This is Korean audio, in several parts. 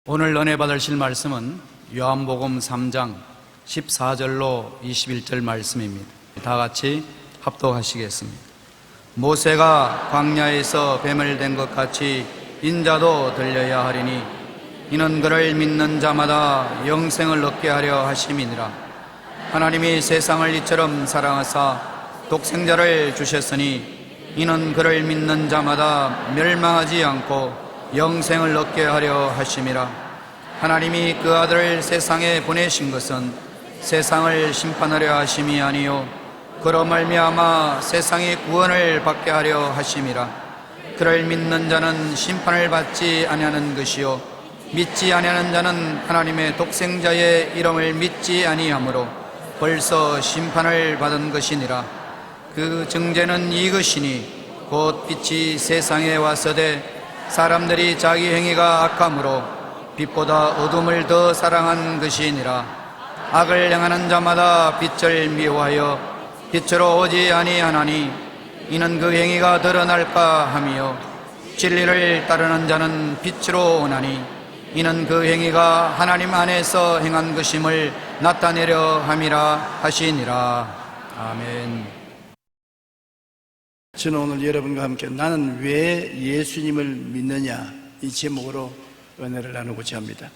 오늘 은혜 받으실 말씀은 요한복음 3장 14절로 21절 말씀입니다. 다 같이 합독하시겠습니다. 모세가 광야에서 뱀을 댄 것 같이 인자도 들려야 하리니 이는 그를 믿는 자마다 영생을 얻게 하려 하심이니라. 하나님이 세상을 이처럼 사랑하사 독생자를 주셨으니 이는 그를 믿는 자마다 멸망하지 않고 영생을 얻게 하려 하심이라. 하나님이 그 아들을 세상에 보내신 것은 세상을 심판하려 하심이 아니요 그로 말미암아 세상의 구원을 받게 하려 하심이라. 그를 믿는 자는 심판을 받지 아니하는 것이요 믿지 아니하는 자는 하나님의 독생자의 이름을 믿지 아니하므로 벌써 심판을 받은 것이니라. 그 증제는 이것이니 곧 빛이 세상에 왔으되 사람들이 자기 행위가 악함으로 빛보다 어둠을 더 사랑한 것이니라. 악을 행하는 자마다 빛을 미워하여 빛으로 오지 아니하나니 이는 그 행위가 드러날까 하며 진리를 따르는 자는 빛으로 오나니 이는 그 행위가 하나님 안에서 행한 것임을 나타내려 함이라 하시니라. 아멘. 저는 오늘 여러분과 함께 나는 왜 예수님을 믿느냐 이 제목으로 은혜를 나누고자 합니다.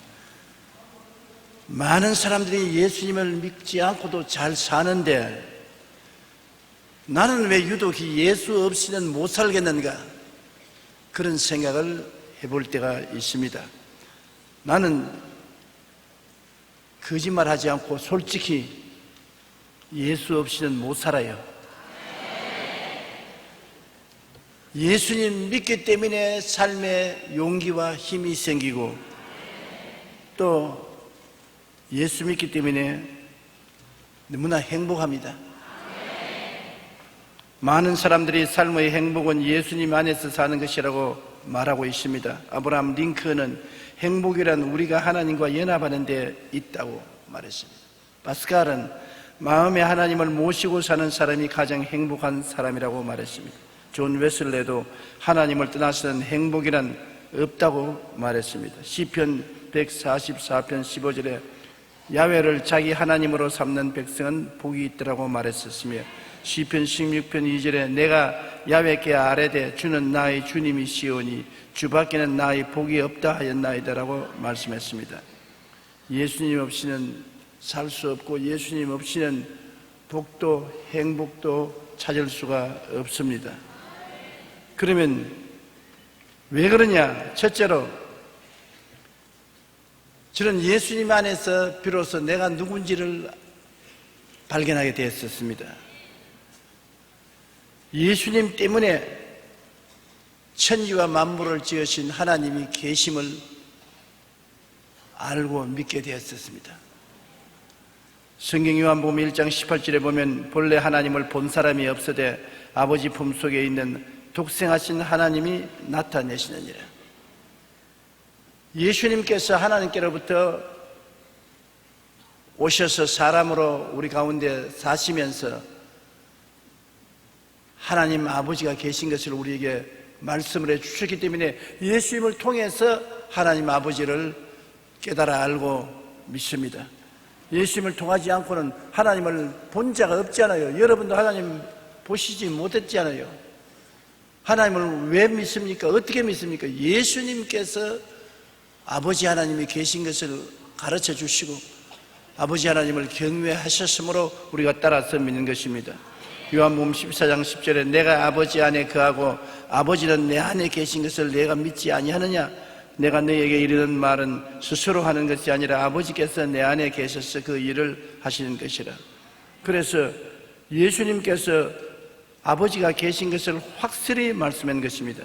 많은 사람들이 예수님을 믿지 않고도 잘 사는데 나는 왜 유독 예수 없이는 못 살겠는가 그런 생각을 해볼 때가 있습니다. 나는 거짓말하지 않고 솔직히 예수 없이는 못 살아요. 예수님 믿기 때문에 삶에 용기와 힘이 생기고 또 예수 믿기 때문에 너무나 행복합니다. 많은 사람들이 삶의 행복은 예수님 안에서 사는 것이라고 말하고 있습니다. 아브라함 링컨은 행복이란 우리가 하나님과 연합하는 데 있다고 말했습니다. 파스칼은 마음에 하나님을 모시고 사는 사람이 가장 행복한 사람이라고 말했습니다. 존 웨슬레도 하나님을 떠나서는 행복이란 없다고 말했습니다. 시편 144편 15절에 야훼를 자기 하나님으로 삼는 백성은 복이 있더라고 말했었으며 시편 16편 2절에 내가 야훼께 아뢰되 주는 나의 주님이시오니 주밖에는 나의 복이 없다 하였나이다라고 말씀했습니다. 예수님 없이는 살 수 없고 예수님 없이는 복도 행복도 찾을 수가 없습니다. 그러면 왜 그러냐? 첫째로 저는 예수님 안에서 비로소 내가 누군지를 발견하게 되었습니다. 예수님 때문에 천지와 만물을 지으신 하나님이 계심을 알고 믿게 되었습니다. 성경 요한복음 1장 18절에 보면 본래 하나님을 본 사람이 없으되 아버지 품속에 있는 독생하신 하나님이 나타내시느니라. 예수님께서 하나님께로부터 오셔서 사람으로 우리 가운데 사시면서 하나님 아버지가 계신 것을 우리에게 말씀을 해주셨기 때문에 예수님을 통해서 하나님 아버지를 깨달아 알고 믿습니다. 예수님을 통하지 않고는 하나님을 본 자가 없잖아요. 여러분도 하나님 보시지 못했잖아요. 하나님을 왜 믿습니까? 어떻게 믿습니까? 예수님께서 아버지 하나님이 계신 것을 가르쳐 주시고 아버지 하나님을 경외하셨으므로 우리가 따라서 믿는 것입니다. 요한복음 14장 10절에 내가 아버지 안에 거하고 아버지는 내 안에 계신 것을 내가 믿지 아니하느냐? 내가 너에게 이르는 말은 스스로 하는 것이 아니라 아버지께서 내 안에 계셔서 그 일을 하시는 것이라. 그래서 예수님께서 아버지가 계신 것을 확실히 말씀한 것입니다.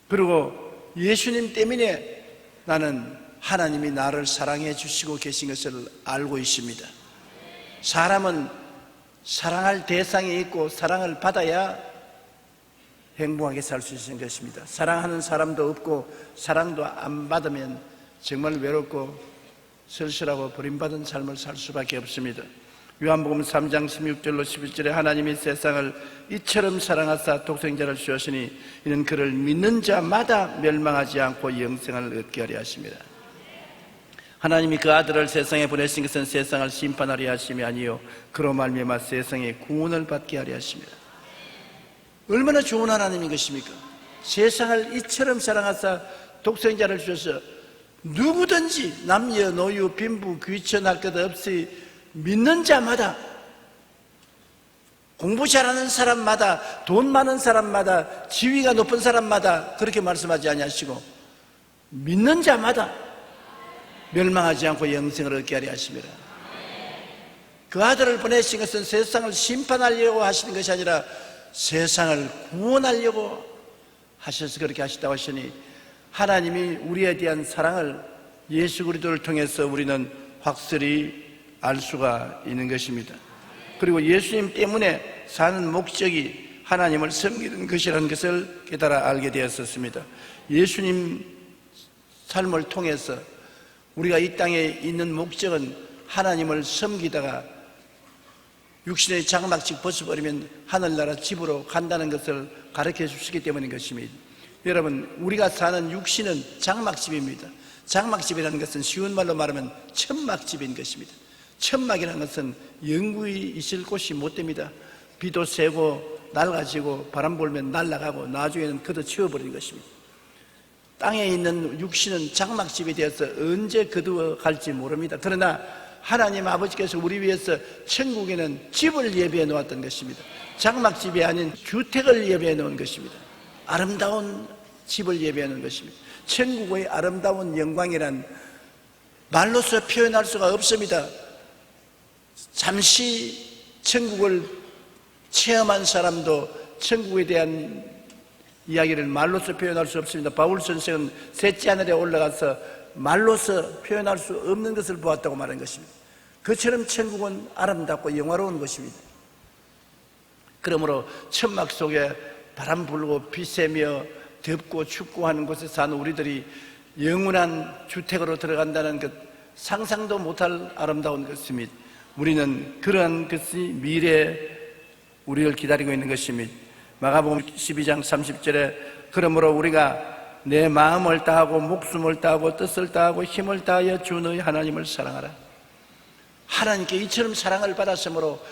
그리고 예수님 때문에 나는 하나님이 나를 사랑해 주시고 계신 것을 알고 있습니다. 사람은 사랑할 대상이 있고 사랑을 받아야 행복하게 살 수 있는 것입니다. 사랑하는 사람도 없고 사랑도 안 받으면 정말 외롭고 쓸쓸하고 버림받은 삶을 살 수밖에 없습니다. 요한복음 3장 16절로 11절에 하나님이 세상을 이처럼 사랑하사 독생자를 주셨으니 이는 그를 믿는 자마다 멸망하지 않고 영생을 얻게 하려 하심이라. 하나님이 그 아들을 세상에 보내신 것은 세상을 심판하려 하심이 아니요 그로 말미암아 세상의 구원을 받게 하려 하심이라. 얼마나 좋은 하나님인 것입니까? 세상을 이처럼 사랑하사 독생자를 주셔서 누구든지 남녀 노유 빈부 귀천할 것 없이 믿는 자마다, 공부 잘하는 사람마다, 돈 많은 사람마다, 지위가 높은 사람마다 그렇게 말씀하지 아니하시고 믿는 자마다 멸망하지 않고 영생을 얻게 하려 하심이라. 그 아들을 보내신 것은 세상을 심판하려고 하시는 것이 아니라 세상을 구원하려고 하셔서 그렇게 하시다고 하시니, 하나님이 우리에 대한 사랑을 예수 그리스도를 통해서 우리는 확실히 알 수가 있는 것입니다. 그리고 예수님 때문에 사는 목적이 하나님을 섬기는 것이라는 것을 깨달아 알게 되었었습니다. 예수님 삶을 통해서 우리가 이 땅에 있는 목적은 하나님을 섬기다가 육신의 장막직 벗어버리면 하늘나라 집으로 간다는 것을 가르쳐 주시기 때문인 것입니다. 여러분, 우리가 사는 육신은 장막집입니다. 장막집이라는 것은 쉬운 말로 말하면 천막집인 것입니다. 천막이라는 것은 영구히 있을 곳이 못 됩니다. 비도 새고 낡아지고 바람 불면 날아가고 나중에는 걷어치워버리는 것입니다. 땅에 있는 육신은 장막집이 되어서 언제 거두어 갈지 모릅니다. 그러나 하나님 아버지께서 우리 위해서 천국에는 집을 예비해 놓았던 것입니다. 장막집이 아닌 주택을 예비해 놓은 것입니다. 아름다운 집을 예비해 놓은 것입니다. 천국의 아름다운 영광이란 말로서 표현할 수가 없습니다. 잠시 천국을 체험한 사람도 천국에 대한 이야기를 말로서 표현할 수 없습니다. 바울 선생은 셋째 하늘에 올라가서 말로서 표현할 수 없는 것을 보았다고 말한 것입니다. 그처럼 천국은 아름답고 영화로운 것입니다. 그러므로 천막 속에 바람 불고 비 새며 덥고 춥고 하는 곳에 사는 우리들이 영원한 주택으로 들어간다는 것, 상상도 못할 아름다운 것입니다. 우리는 그러한 것이 미래에 우리를 기다리고 있는 것입니다. 마가복음 12장 30절에 그러므로 우리가 내 마음을 다하고 목숨을 다하고 뜻을 다하고 힘을 다하여 주 너희 하나님을 사랑하라. 하나님께 이처럼 사랑을 받았으므로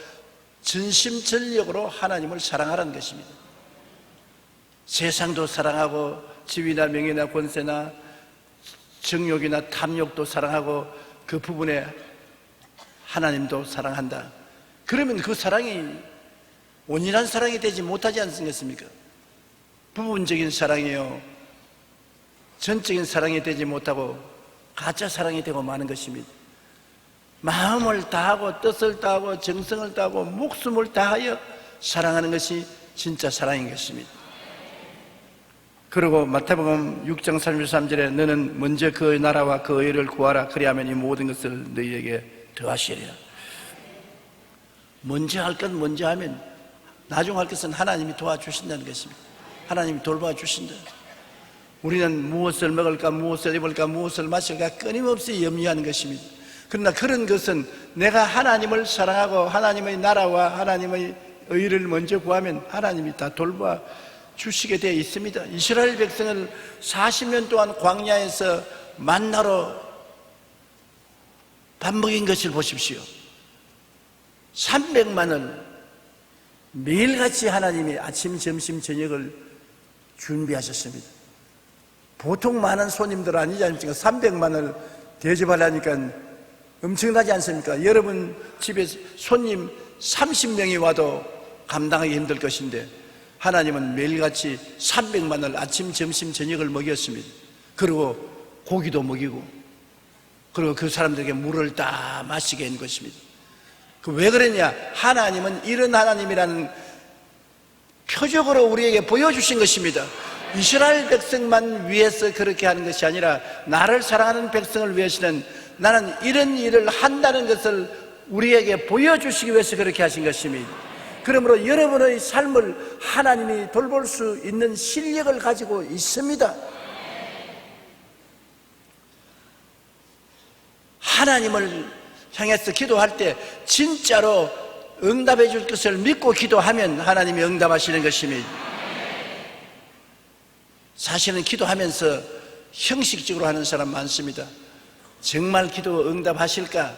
전심전력으로 하나님을 사랑하라는 것입니다. 세상도 사랑하고 지위나 명예나 권세나 정욕이나 탐욕도 사랑하고 그 부분에 하나님도 사랑한다. 그러면 그 사랑이 온전한 사랑이 되지 못하지 않습니까? 부분적인 사랑이요, 전적인 사랑이 되지 못하고 가짜 사랑이 되고 마는 것입니다. 마음을 다하고 뜻을 다하고 정성을 다하고 목숨을 다하여 사랑하는 것이 진짜 사랑인 것입니다. 그리고 마태복음 6장 33절에 너는 먼저 그 나라와 그 의를 구하라. 그리하면 이 모든 것을 너희에게 더하시리라. 먼저 할 건 먼저 하면 나중 할 것은 하나님이 도와주신다는 것입니다. 하나님이 돌봐주신다. 우리는 무엇을 먹을까, 무엇을 입을까, 무엇을 마실까 끊임없이 염려하는 것입니다. 그러나 그런 것은 내가 하나님을 사랑하고 하나님의 나라와 하나님의 의를 먼저 구하면 하나님이 다 돌봐 주시게 되어 있습니다. 이스라엘 백성을 40년 동안 광야에서 만나러 밥 먹인 것을 보십시오. 300만을 매일같이 하나님이 아침, 점심, 저녁을 준비하셨습니다. 보통 많은 손님들 아니지 않습니까? 300만을 대접하려니까 엄청나지 않습니까? 여러분 집에 손님 30명이 와도 감당하기 힘들 것인데 하나님은 매일같이 300만을 아침, 점심, 저녁을 먹였습니다. 그리고 고기도 먹이고 그리고 그 사람들에게 물을 다 마시게 한 것입니다. 왜 그랬냐? 하나님은 이런 하나님이라는 표적으로 우리에게 보여주신 것입니다. 이스라엘 백성만 위해서 그렇게 하는 것이 아니라 나를 사랑하는 백성을 위해서는 나는 이런 일을 한다는 것을 우리에게 보여주시기 위해서 그렇게 하신 것입니다. 그러므로 여러분의 삶을 하나님이 돌볼 수 있는 실력을 가지고 있습니다. 하나님을 향해서 기도할 때 진짜로 응답해 줄 것을 믿고 기도하면 하나님이 응답하시는 것입니다. 사실은 기도하면서 형식적으로 하는 사람 많습니다. 정말 기도 응답하실까?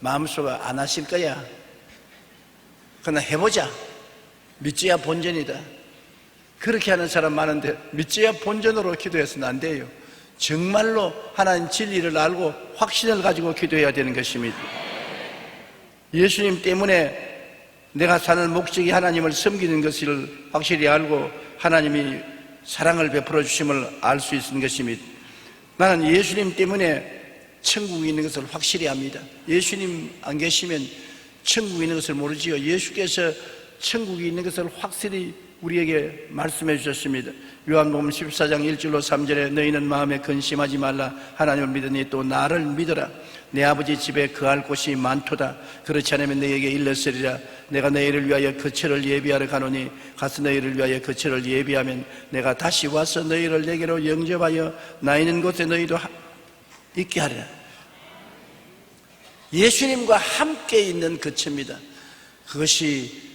마음속에 안 하실 거야. 그러나 해보자. 믿지야 본전이다. 그렇게 하는 사람 많은데 믿지야 본전으로 기도해서는 안 돼요. 정말로 하나님 진리를 알고 확신을 가지고 기도해야 되는 것입니다. 예수님 때문에 내가 사는 목적이 하나님을 섬기는 것을 확실히 알고 하나님이 사랑을 베풀어 주심을 알 수 있는 것입니다. 나는 예수님 때문에 천국이 있는 것을 확실히 압니다. 예수님 안 계시면 천국이 있는 것을 모르지요. 예수께서 천국이 있는 것을 확실히 우리에게 말씀해 주셨습니다. 요한복음 14장 1절로 3절에 너희는 마음에 근심하지 말라. 하나님을 믿으니 또 나를 믿어라. 내 아버지 집에 거할 곳이 많도다. 그렇지 않으면 너희에게 일렀으리라. 내가 너희를 위하여 거처를 예비하러 가노니 가서 너희를 위하여 거처를 예비하면 내가 다시 와서 너희를 내게로 영접하여 나 있는 곳에 너희도 있게 하리라. 예수님과 함께 있는 거처입니다. 그것이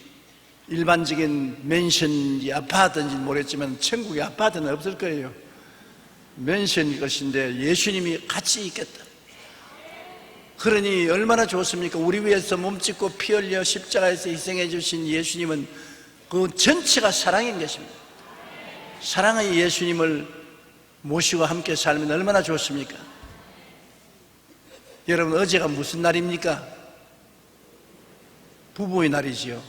일반적인 맨션인지 아파트인지 모르겠지만 천국에 아파트는 없을 거예요. 맨션일 것인데 예수님이 같이 있겠다. 그러니 얼마나 좋습니까? 우리 위해서 몸짓고 피 흘려 십자가에서 희생해 주신 예수님은 그 전체가 사랑인 것입니다. 사랑의 예수님을 모시고 함께 살면 얼마나 좋습니까? 여러분, 어제가 무슨 날입니까? 부부의 날이지요.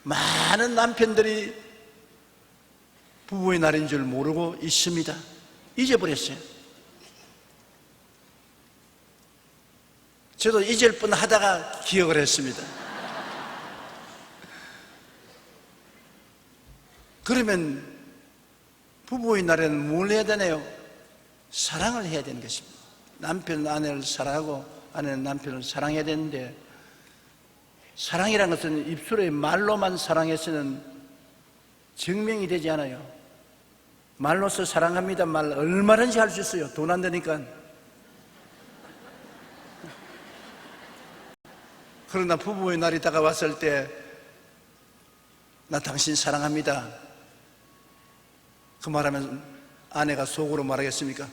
많은 남편들이 부부의 날인 줄 모르고 있습니다. 잊어버렸어요. 저도 잊을 뻔 하다가 기억을 했습니다. 그러면 부부의 날에는 뭘 해야 되나요? 사랑을 해야 되는 것입니다. 남편은 아내를 사랑하고 아내는 남편을 사랑해야 되는데, 사랑이라는 것은 입술의 말로만 사랑해서는 증명이 되지 않아요. 말로서 사랑합니다 말 얼마든지 할 수 있어요. 돈 안 되니까. 그러나 부부의 날이 다가왔을 때 나 당신 사랑합니다 그 말하면 아내가 속으로 말하겠습니까?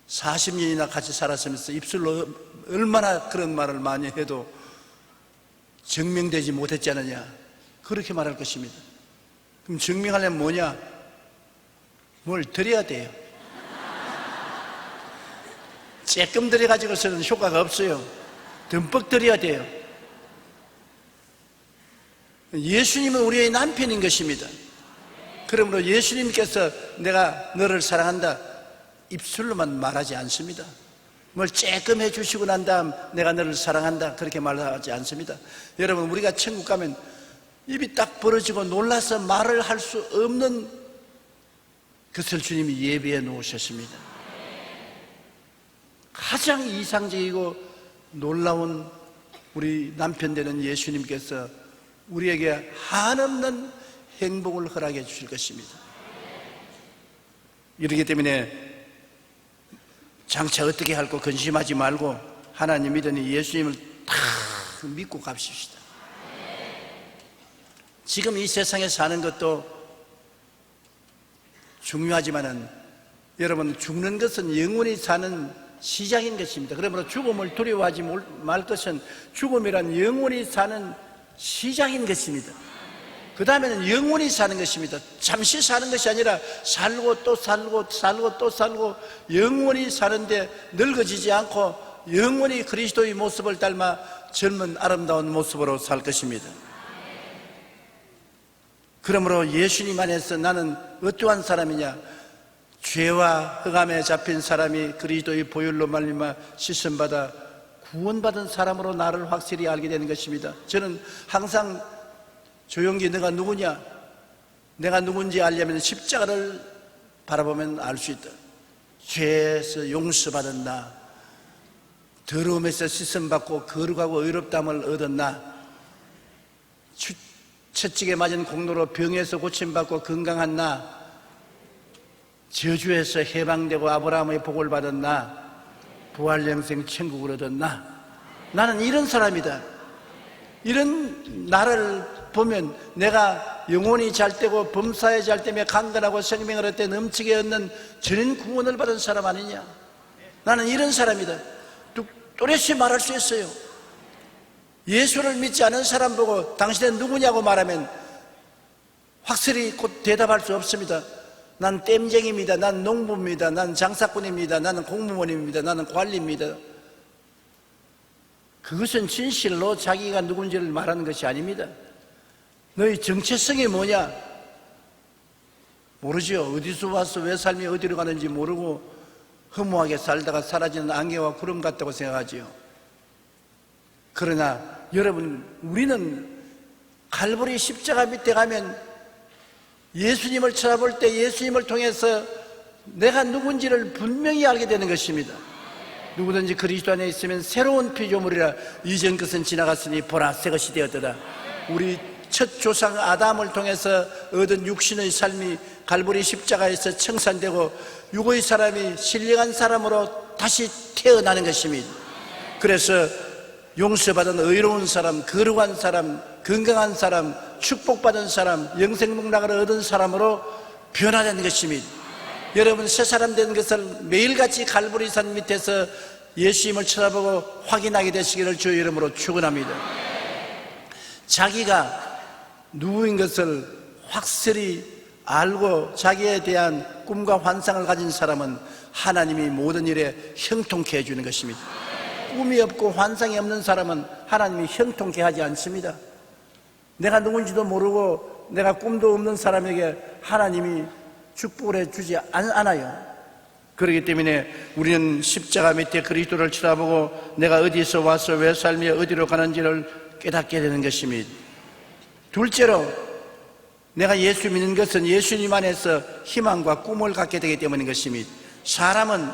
40년이나 같이 살았으면서 입술로 얼마나 그런 말을 많이 해도 증명되지 못했지 않느냐, 그렇게 말할 것입니다. 그럼 증명하려면 뭐냐? 뭘 드려야 돼요. 조금 드려가지고서는 효과가 없어요. 듬뿍 드려야 돼요. 예수님은 우리의 남편인 것입니다. 그러므로 예수님께서 내가 너를 사랑한다 입술로만 말하지 않습니다. 뭘 조금 해주시고 난 다음 내가 너를 사랑한다 그렇게 말하지 않습니다. 여러분, 우리가 천국 가면 입이 딱 벌어지고 놀라서 말을 할 수 없는 것을 주님이 예비해 놓으셨습니다. 가장 이상적이고 놀라운 우리 남편 되는 예수님께서 우리에게 한없는 행복을 허락해 주실 것입니다. 이렇기 때문에 장차 어떻게 할까 근심하지 말고 하나님 믿으니 예수님을 다 믿고 갑시다. 지금 이 세상에 사는 것도 중요하지만은 여러분, 죽는 것은 영원히 사는 시작인 것입니다. 그러므로 죽음을 두려워하지 말 것은 죽음이란 영원히 사는 시작인 것입니다. 그 다음에는 영원히 사는 것입니다. 잠시 사는 것이 아니라 살고 또 살고 살고 또 살고 영원히 사는데 늙어지지 않고 영원히 그리스도의 모습을 닮아 젊은 아름다운 모습으로 살 것입니다. 그러므로 예수님 안에서 나는 어떠한 사람이냐? 죄와 흑암에 잡힌 사람이 그리스도의 보혈로 말미암아 씻음받아 구원받은 사람으로 나를 확실히 알게 되는 것입니다. 저는 항상 조용기 너가 누구냐? 내가 누군지 알려면 십자가를 바라보면 알 수 있다. 죄에서 용서받은 나, 더러움에서 씻음받고 거룩하고 의롭다함을 얻은 나, 채찍에 맞은 공로로 병에서 고침받고 건강한 나, 저주에서 해방되고 아브라함의 복을 받은 나, 부활 영생 천국을 얻었나? 나는 이런 사람이다. 이런 나를 보면 내가 영혼이 잘되고 범사에 잘되며 강건하고 생명을 얻되 넘치게 얻는 전인 구원을 받은 사람 아니냐? 나는 이런 사람이다. 또렷이 말할 수 있어요. 예수를 믿지 않은 사람 보고 당신은 누구냐고 말하면 확실히 곧 대답할 수 없습니다. 난 땜쟁입니다. 난 농부입니다. 난 장사꾼입니다. 나는 공무원입니다. 나는 관리입니다. 그것은 진실로 자기가 누군지를 말하는 것이 아닙니다. 너희 정체성이 뭐냐? 모르죠. 어디서 와서 왜 삶이 어디로 가는지 모르고 허무하게 살다가 사라지는 안개와 구름 같다고 생각하지요. 그러나 여러분, 우리는 갈보리 십자가 밑에 가면 예수님을 쳐다볼 때 예수님을 통해서 내가 누군지를 분명히 알게 되는 것입니다. 누구든지 그리스도 안에 있으면 새로운 피조물이라 이전 것은 지나갔으니 보라 새 것이 되었도다. 우리 첫 조상 아담을 통해서 얻은 육신의 삶이 갈보리 십자가에서 청산되고 육의 사람이 신령한 사람으로 다시 태어나는 것입니다. 그래서 용서받은 의로운 사람, 거룩한 사람, 건강한 사람, 축복받은 사람, 영생복락을 얻은 사람으로 변화된 것입니다. 여러분, 새 사람 된 것을 매일같이 갈보리산 밑에서 예수님을 쳐다보고 확인하게 되시기를 주의 이름으로 축원합니다. 자기가 누구인 것을 확실히 알고 자기에 대한 꿈과 환상을 가진 사람은 하나님이 모든 일에 형통케 해주는 것입니다. 꿈이 없고 환상이 없는 사람은 하나님이 형통케 하지 않습니다. 내가 누군지도 모르고 내가 꿈도 없는 사람에게 하나님이 축복을 해주지 않아요. 그렇기 때문에 우리는 십자가 밑에 그리스도를 쳐다보고 내가 어디서 와서 왜 삶이 어디로 가는지를 깨닫게 되는 것입니다. 둘째로, 내가 예수 믿는 것은 예수님 안에서 희망과 꿈을 갖게 되기 때문인 것입니다. 사람은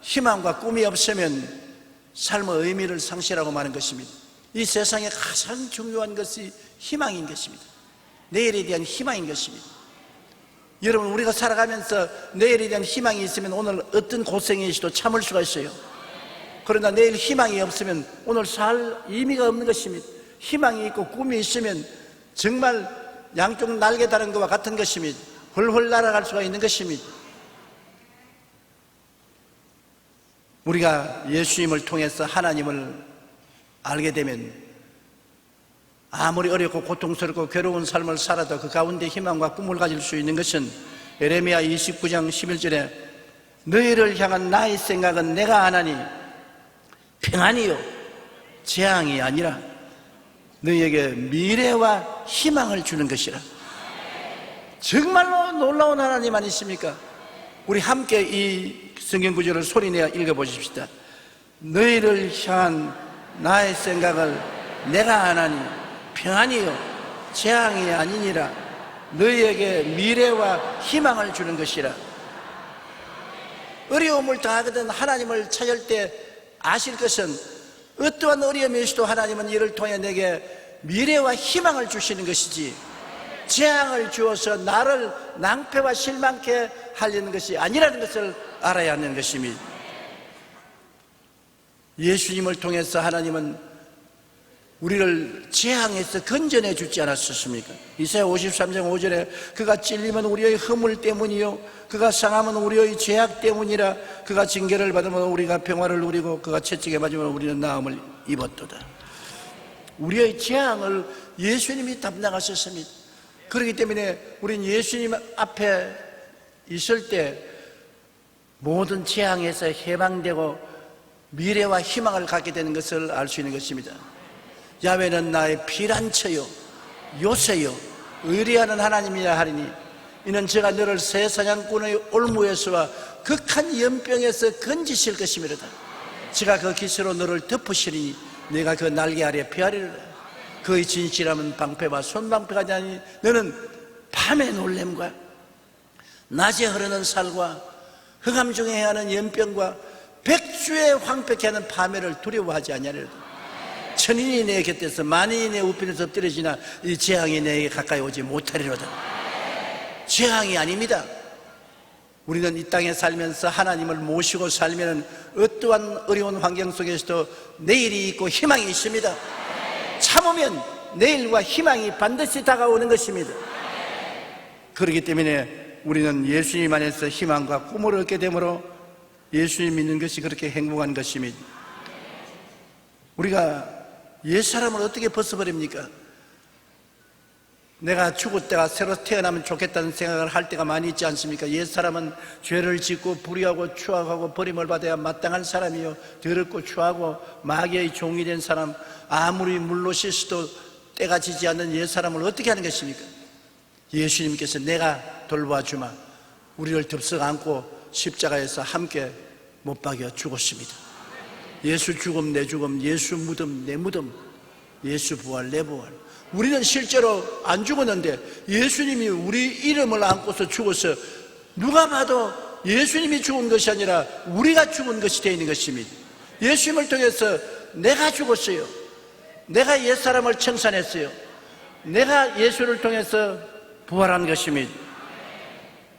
희망과 꿈이 없으면 삶의 의미를 상실하고 마는 것입니다. 이 세상에 가장 중요한 것이 희망인 것입니다. 내일에 대한 희망인 것입니다. 여러분, 우리가 살아가면서 내일에 대한 희망이 있으면 오늘 어떤 고생이시도 참을 수가 있어요. 그러나 내일 희망이 없으면 오늘 살 의미가 없는 것입니다. 희망이 있고 꿈이 있으면 정말 양쪽 날개 다른 것과 같은 것입니다. 훌훌 날아갈 수가 있는 것입니다. 우리가 예수님을 통해서 하나님을 알게 되면 아무리 어렵고 고통스럽고 괴로운 삶을 살아도 그 가운데 희망과 꿈을 가질 수 있는 것은 예레미야 29장 11절에 너희를 향한 나의 생각은 내가 아나니 평안이요 재앙이 아니라 너희에게 미래와 희망을 주는 것이라. 정말로 놀라운 하나님 아니십니까? 우리 함께 이 성경 구절을 소리내어 읽어보십시다. 너희를 향한 나의 생각을 내가 아나니 평안이요 재앙이 아니니라. 너희에게 미래와 희망을 주는 것이라. 어려움을 당하거든 하나님을 찾을 때 아실 것은 어떠한 어려움이 있어도 하나님은 이를 통해 내게 미래와 희망을 주시는 것이지 재앙을 주어서 나를 낭패와 실망케 하려는 것이 아니라는 것을 알아야 하는 것입니다. 예수님을 통해서 하나님은 우리를 재앙에서 건져내 주지 않았었습니까? 이사야 53장 5절에 그가 찔리면 우리의 허물 때문이요 그가 상하면 우리의 죄악 때문이라. 그가 징계를 받으면 우리가 평화를 누리고 그가 채찍에 맞으면 우리는 나음을 입었도다. 우리의 재앙을 예수님이 담당하셨습니다. 그렇기 때문에 우린 예수님 앞에 있을 때 모든 재앙에서 해방되고 미래와 희망을 갖게 되는 것을 알 수 있는 것입니다. 야훼는 나의 피난처요 요새요 의리하는 하나님이라 하리니 이는 제가 너를 새 사냥꾼의 올무에서와 극한 연병에서 건지실 것이미로다. 제가 그 기세로 너를 덮으시리니 내가 그 날개 아래 피하리라. 그의 진실함은 방패와 손방패가 아니니 너는 밤의 놀램과 낮에 흐르는 살과 흑암 중에 행하는 연병과 백주에 황폐케 하는 파멸을 두려워하지 아니하리로다. 천인이 내 곁에서 만인이 내 우편에서 엎드려지나 이 재앙이 내게 가까이 오지 못하리로다. 재앙이 아닙니다. 우리는 이 땅에 살면서 하나님을 모시고 살면 어떠한 어려운 환경 속에서도 내일이 있고 희망이 있습니다. 참으면 내일과 희망이 반드시 다가오는 것입니다. 그렇기 때문에 우리는 예수님 안에서 희망과 꿈을 얻게 되므로 예수님 믿는 것이 그렇게 행복한 것입니다. 우리가 옛사람을 어떻게 벗어버립니까? 내가 죽을 때가 새로 태어나면 좋겠다는 생각을 할 때가 많이 있지 않습니까? 옛사람은 죄를 짓고 불의하고 추악하고 버림을 받아야 마땅한 사람이요, 더럽고 추하고 마귀의 종이 된 사람, 아무리 물로 씻어도 때가 지지 않는 옛사람을 어떻게 하는 것입니까? 예수님께서 내가 돌봐주마, 우리를 덥석 안고 십자가에서 함께 못 박여 죽었습니다. 예수 죽음 내 죽음, 예수 무덤 내 무덤, 예수 부활 내 부활. 우리는 실제로 안 죽었는데 예수님이 우리 이름을 안고서 죽어서 누가 봐도 예수님이 죽은 것이 아니라 우리가 죽은 것이 되어 있는 것입니다. 예수님을 통해서 내가 죽었어요. 내가 옛사람을 청산했어요. 내가 예수를 통해서 부활한 것입니다.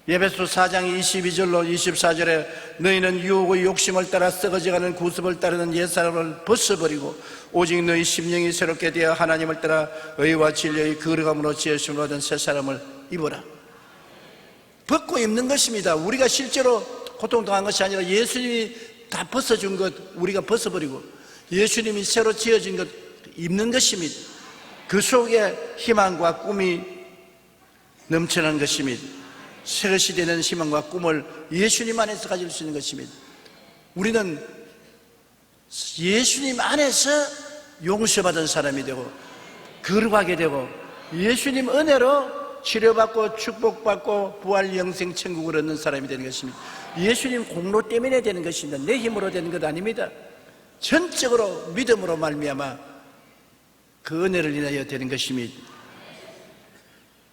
에베소 4장 22절로 24절에 너희는 유혹의 욕심을 따라 썩어져가는 구습을 따르는 옛사람을 벗어버리고 오직 너희 심령이 새롭게 되어 하나님을 따라 의와 진리의 거룩함으로 지으심을 얻은 새 사람을 입어라. 벗고 입는 것입니다. 우리가 실제로 고통당한 것이 아니라 예수님이 다 벗어준 것 우리가 벗어버리고 예수님이 새로 지어진 것 입는 것입니다. 그 속에 희망과 꿈이 넘쳐난 것입니다. 새것이 되는 희망과 꿈을 예수님 안에서 가질 수 있는 것입니다. 우리는 예수님 안에서 용서받은 사람이 되고 거룩하게 되고 예수님 은혜로 치료받고 축복받고 부활 영생 천국을 얻는 사람이 되는 것입니다. 예수님 공로 때문에 되는 것입니다. 내 힘으로 되는 것 아닙니다. 전적으로 믿음으로 말미암아 그 은혜를 인하여 되는 것입니다.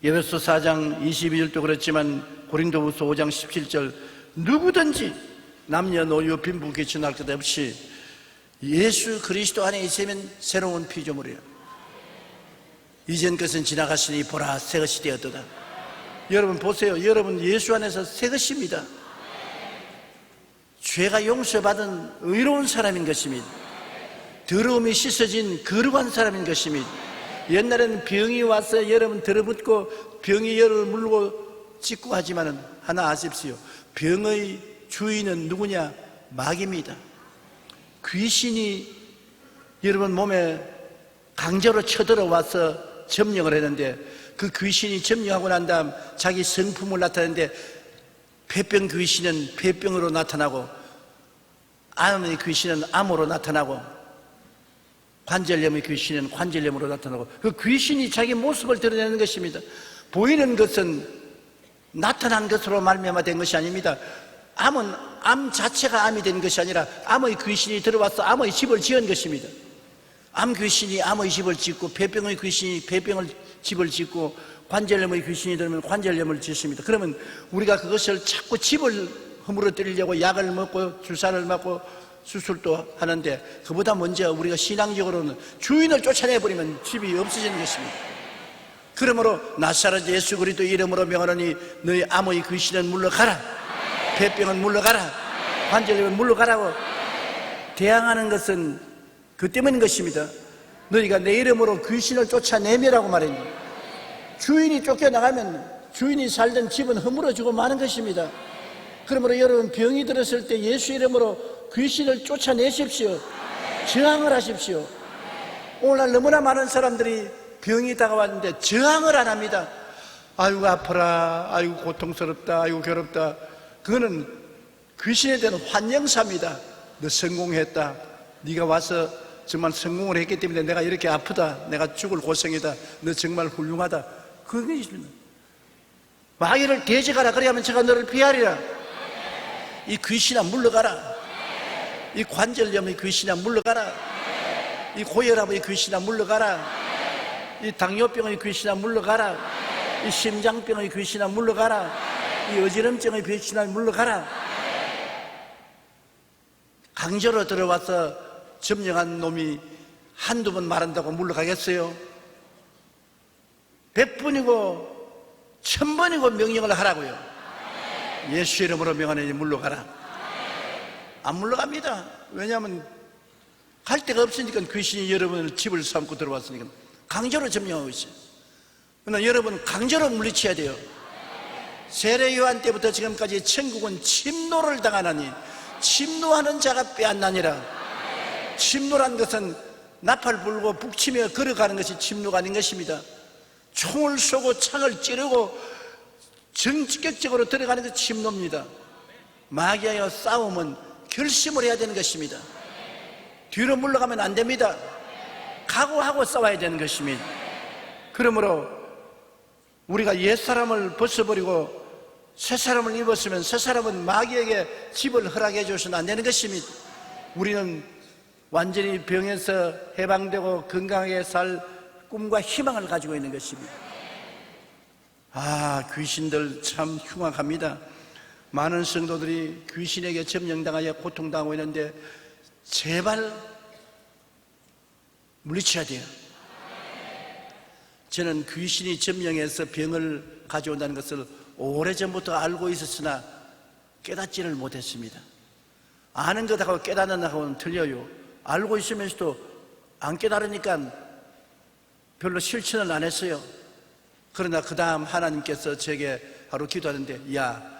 에베소 4장 22절도 그렇지만 고린도후서 5장 17절 누구든지 남녀노소 빈부 귀천할 것 없이 예수 그리스도 안에 있으면 새로운 피조물이에요. 이전 것은 지나갔으니 보라 새 것이 되었도다. 여러분 보세요. 여러분 예수 안에서 새 것입니다. 죄가 용서받은 의로운 사람인 것입니다. 더러움이 씻어진 거룩한 사람인 것입니다. 옛날에는 병이 와서 여러분 들어붙고 병이 여러분을 물고 찢고 하지만은 하나 아십시오. 병의 주인은 누구냐? 마귀입니다. 귀신이 여러분 몸에 강제로 쳐들어와서 점령을 했는데 그 귀신이 점령하고 난 다음 자기 성품을 나타내는데 폐병 귀신은 폐병으로 나타나고 암의 귀신은 암으로 나타나고 관절염의 귀신은 관절염으로 나타나고 그 귀신이 자기 모습을 드러내는 것입니다. 보이는 것은 나타난 것으로 말미암아 된 것이 아닙니다. 암은 암 자체가 암이 된 것이 아니라 암의 귀신이 들어와서 암의 집을 지은 것입니다. 암 귀신이 암의 집을 짓고 폐병의 귀신이 폐병을 집을 짓고 관절염의 귀신이 들면 관절염을 짓습니다. 그러면 우리가 그것을 자꾸 집을 허물어뜨리려고 약을 먹고 주사를 맞고 수술도 하는데 그보다 먼저 우리가 신앙적으로는 주인을 쫓아내버리면 집이 없어지는 것입니다. 그러므로 나사렛 예수 그리스도 이름으로 명하노니 너희 암의 귀신은 물러가라, 폐병은 물러가라, 관절염은 물러가라고 대항하는 것은 그 때문인 것입니다. 너희가 내 이름으로 귀신을 쫓아내미라고 말했니. 주인이 쫓겨나가면 주인이 살던 집은 허물어지고 마는 것입니다. 그러므로 여러분 병이 들었을 때 예수 이름으로 귀신을 쫓아내십시오. 저항을 하십시오. 오늘날 너무나 많은 사람들이 병이 다가왔는데 저항을 안 합니다. 아이고 아파라, 아이고 고통스럽다, 아이고 괴롭다. 그거는 귀신에 대한 환영사입니다. 너 성공했다. 네가 와서 정말 성공을 했기 때문에 내가 이렇게 아프다, 내가 죽을 고생이다, 너 정말 훌륭하다. 그게 있습니다. 마귀를 대적하라. 그래야만 제가 너를 피하리라. 이 귀신아 물러가라. 이 관절염의 귀신아 물러가라. 이 고혈압의 귀신아 물러가라. 이 당뇨병의 귀신아 물러가라. 이 심장병의 귀신아 물러가라. 이 어지럼증의 귀신아 물러가라. 강제로 들어와서 점령한 놈이 한두 번 말한다고 물러가겠어요? 100번이고 1000번이고 명령을 하라고요. 예수 이름으로 명하노니 물러가라. 안 물러갑니다. 왜냐하면 갈 데가 없으니까 귀신이 여러분을 집을 삼고 들어왔으니까 강제로 점령하고 있어요. 그러나 여러분 강제로 물리쳐야 돼요. 세례 요한 때부터 지금까지 천국은 침노를 당하나니 침노하는 자가 빼앗나니라. 침노란 것은 나팔 불고 북치며 걸어가는 것이 침노가 아닌 것입니다. 총을 쏘고 창을 찌르고 정직격적으로 들어가는 것이 침노입니다. 마귀와 싸움은 결심을 해야 되는 것입니다. 뒤로 물러가면 안 됩니다. 각오하고 싸워야 되는 것입니다. 그러므로 우리가 옛사람을 벗어버리고 새사람을 입었으면 새사람은 마귀에게 집을 허락해 줘서는 안 되는 것입니다. 우리는 완전히 병에서 해방되고 건강하게 살 꿈과 희망을 가지고 있는 것입니다. 귀신들 참 흉악합니다. 많은 성도들이 귀신에게 점령당하여 고통당하고 있는데 제발 물리쳐야 돼요. 저는 귀신이 점령해서 병을 가져온다는 것을 오래전부터 알고 있었으나 깨닫지를 못했습니다. 아는 것하고 깨닫는 것하고는 틀려요. 알고 있으면서도 안 깨달으니까 별로 실천을 안 했어요. 그러나 그 다음 하나님께서 제게 하루 기도하는데, 야,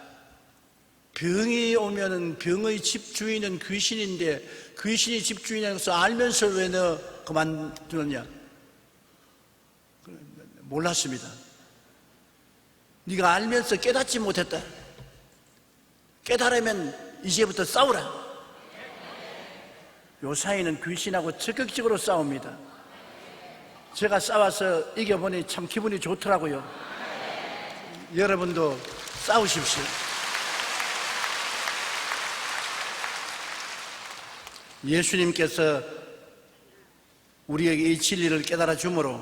병이 오면은 병의 집주인은 귀신인데 귀신이 집주인이라는 것을 알면서 왜 너 그만두느냐? 몰랐습니다. 네가 알면서 깨닫지 못했다. 깨달으면 이제부터 싸우라. 요 사이는 귀신하고 적극적으로 싸웁니다. 제가 싸워서 이겨보니 참 기분이 좋더라고요. 여러분도 싸우십시오. 예수님께서 우리에게 이 진리를 깨달아 주므로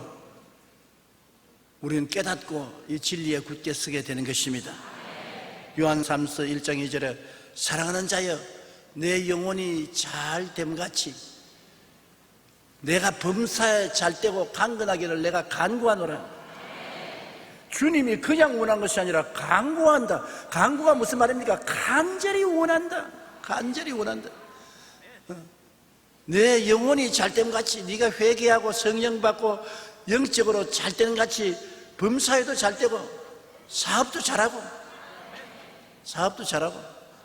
우리는 깨닫고 이 진리에 굳게 서게 되는 것입니다. 요한 3서 1장 2절에 사랑하는 자여 내 영혼이 잘 됨같이 내가 범사에 잘 되고 강건하기를 내가 간구하노라. 주님이 그냥 원한 것이 아니라 간구한다. 간구가 무슨 말입니까? 간절히 원한다. 간절히 원한다. 내 영혼이 잘됨 같이 네가 회개하고 성령 받고 영적으로 잘되는 같이 범사에도 잘되고 사업도 잘하고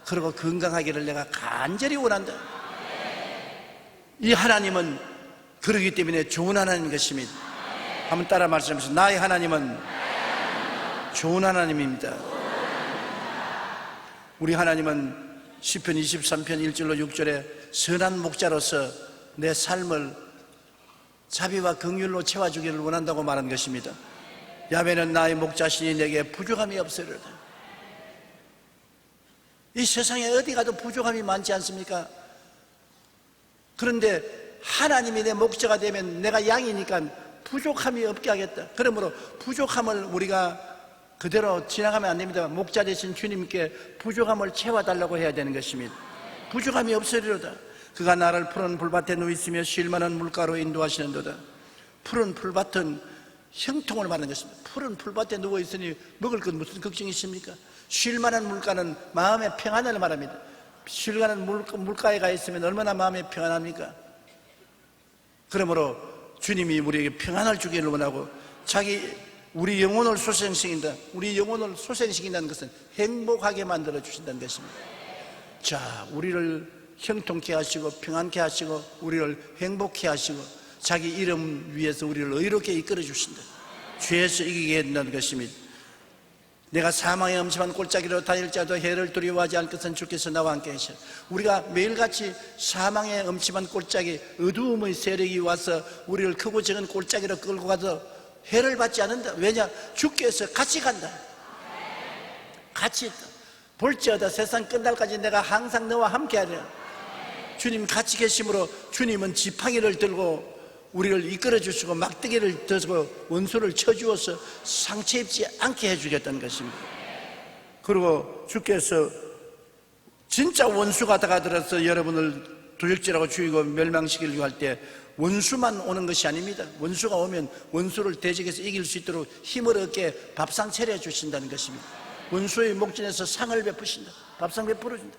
그리고 건강하기를 내가 간절히 원한다. 이 하나님은 그러기 때문에 좋은 하나님인 것입니다. 한번 따라 말씀하시죠. 나의 하나님은 좋은 하나님입니다. 우리 하나님은 시편 23편 1절로 6절에 선한 목자로서 내 삶을 자비와 긍휼로 채워주기를 원한다고 말한 것입니다. 야훼는 나의 목자시니 내게 부족함이 없으리로다. 이 세상에 어디 가도 부족함이 많지 않습니까? 그런데 하나님이 내 목자가 되면 내가 양이니까 부족함이 없게 하겠다. 그러므로 부족함을 우리가 그대로 지나가면 안 됩니다. 목자 되신 주님께 부족함을 채워달라고 해야 되는 것입니다. 부족함이 없으리로다. 그가 나를 푸른 풀밭에 누이시며 쉴만한 물가로 인도하시는도다. 푸른 풀밭은 형통을 말하는 것입니다. 푸른 풀밭에 누워있으니 먹을 것 무슨 걱정이 있습니까? 쉴만한 물가는 마음의 평안을 말합니다. 쉴만한 물가에 가 있으면 얼마나 마음이 평안합니까? 그러므로 주님이 우리에게 평안을 주기를 원하고 우리 영혼을 소생시킨다. 우리 영혼을 소생시킨다는 것은 행복하게 만들어 주신다는 것입니다. 자, 우리를 형통케 하시고 평안케 하시고 우리를 행복케 하시고 자기 이름 위해서 우리를 의롭게 이끌어 주신다. 죄에서 이기게 한다는 것입니다. 내가 사망의 엄침한 골짜기로 다닐지라도 해를 두려워하지 않을 것은 주께서 나와 함께 하시오. 우리가 매일같이 사망의 엄침한 골짜기, 어두움의 세력이 와서 우리를 크고 작은 골짜기로 끌고 가서 해를 받지 않는다. 왜냐? 주께서 같이 간다. 같이 있다. 볼지어다 세상 끝날까지 내가 항상 너와 함께 하리라. 주님 같이 계심으로 주님은 지팡이를 들고 우리를 이끌어 주시고 막대기를 들고 원수를 쳐주어서 상처 입지 않게 해주겠다는 것입니다. 그리고 주께서 진짜 원수가 다가들어서 여러분을 도적질하고 죽이고 멸망시키려고 할 때 원수만 오는 것이 아닙니다. 원수가 오면 원수를 대적해서 이길 수 있도록 힘을 얻게 밥상 차려 주신다는 것입니다. 원수의 목전에서 상을 베푸신다. 밥상 베풀어준다.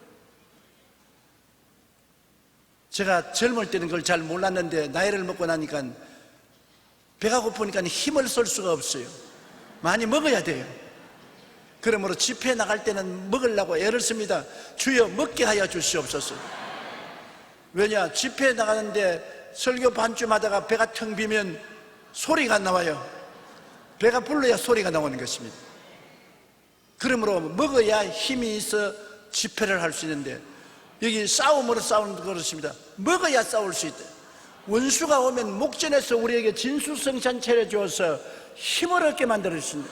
제가 젊을 때는 그걸 잘 몰랐는데 나이를 먹고 나니까 배가 고프니까 힘을 쓸 수가 없어요. 많이 먹어야 돼요. 그러므로 집회에 나갈 때는 먹으려고 애를 씁니다. 주여 먹게 하여 주시옵소서. 왜냐? 집회에 나가는데 설교 반쯤 하다가 배가 텅 비면 소리가 안 나와요. 배가 불러야 소리가 나오는 것입니다. 그러므로 먹어야 힘이 있어 집회를 할 수 있는데, 여기 싸움으로 싸우는 것입니다. 먹어야 싸울 수 있다. 원수가 오면 목전에서 우리에게 진수성찬 차려주어서 힘을 얻게 만들어주신다.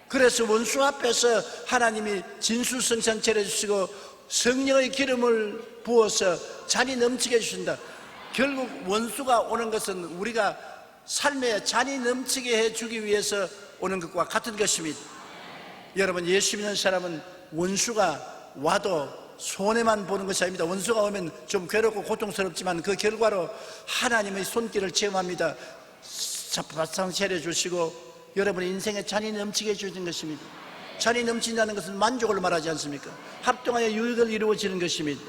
그래서 원수 앞에서 하나님이 진수성찬 차려주시고 성령의 기름을 부어서 잔이 넘치게 해주신다. 결국 원수가 오는 것은 우리가 삶에 잔이 넘치게 해주기 위해서 오는 것과 같은 것입니다. 여러분, 예수 믿는 사람은 원수가 와도 손해만 보는 것이 아닙니다. 원수가 오면 좀 괴롭고 고통스럽지만 그 결과로 하나님의 손길을 체험합니다. 밥상 차려주시고 여러분의 인생에 잔이 넘치게 해주는 것입니다. 잔이 넘친다는 것은 만족을 말하지 않습니까? 합동하여 유익을 이루어지는 것입니다.